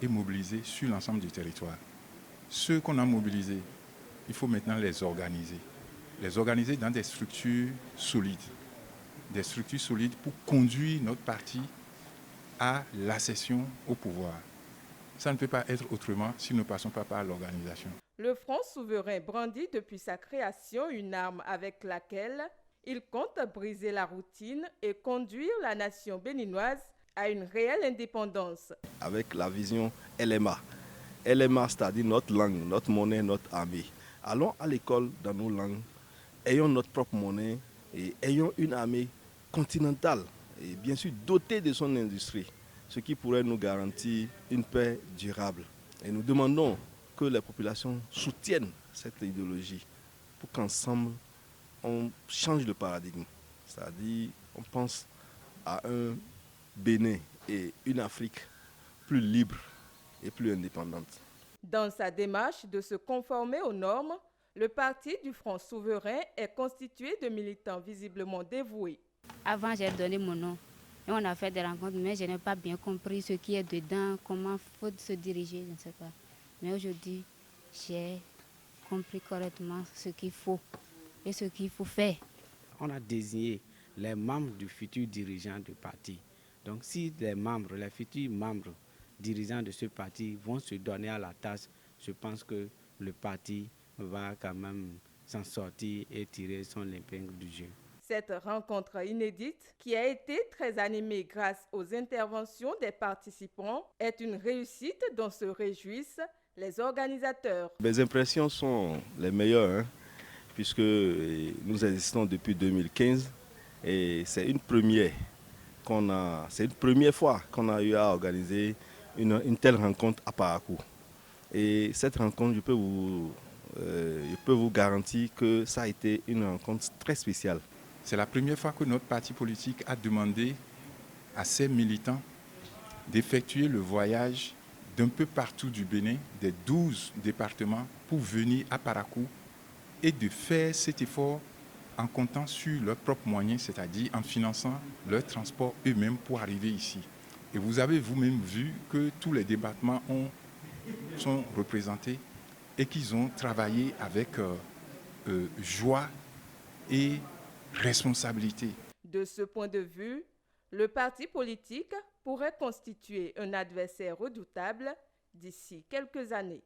et mobilisés sur l'ensemble du territoire. Ceux qu'on a mobilisés, il faut maintenant les organiser. Les organiser dans des structures solides. Des structures solides pour conduire notre parti à l'accession au pouvoir. Ça ne peut pas être autrement si nous ne passons pas par l'organisation. Le Front souverain brandit depuis sa création une arme avec laquelle il compte briser la routine et conduire la nation béninoise à une réelle indépendance. Avec la vision LMA. LMA, c'est-à-dire notre langue, notre monnaie, notre armée. Allons à l'école dans nos langues, ayons notre propre monnaie et ayons une armée continentale et bien sûr dotée de son industrie, ce qui pourrait nous garantir une paix durable. Et nous demandons que les populations soutiennent cette idéologie pour qu'ensemble on change le paradigme. C'est-à-dire on pense à un Bénin et une Afrique plus libre et plus indépendante. Dans sa démarche de se conformer aux normes, le parti du Front souverain est constitué de militants visiblement dévoués. Avant, j'ai donné mon nom et on a fait des rencontres, mais je n'ai pas bien compris ce qui est dedans, comment il faut se diriger, je ne sais pas. Mais aujourd'hui, j'ai compris correctement ce qu'il faut et ce qu'il faut faire. On a désigné les membres du futur dirigeant du parti. Donc si les futurs membres dirigeants de ce parti vont se donner à la tâche, je pense que le parti va quand même s'en sortir et tirer son épingle du jeu. Cette rencontre inédite, qui a été très animée grâce aux interventions des participants, est une réussite dont se réjouissent les organisateurs. Mes impressions sont les meilleures, puisque nous existons depuis 2015 et c'est une première fois qu'on a eu à organiser une telle rencontre à Parakou. Et cette rencontre, je peux vous garantir que ça a été une rencontre très spéciale. C'est la première fois que notre parti politique a demandé à ses militants d'effectuer le voyage d'un peu partout du Bénin, des 12 départements, pour venir à Parakou et de faire cet effort en comptant sur leurs propres moyens, c'est-à-dire en finançant leur transport eux-mêmes pour arriver ici. Et vous avez vous-même vu que tous les départements sont représentés et qu'ils ont travaillé avec joie et responsabilité. De ce point de vue, le parti politique pourrait constituer un adversaire redoutable d'ici quelques années.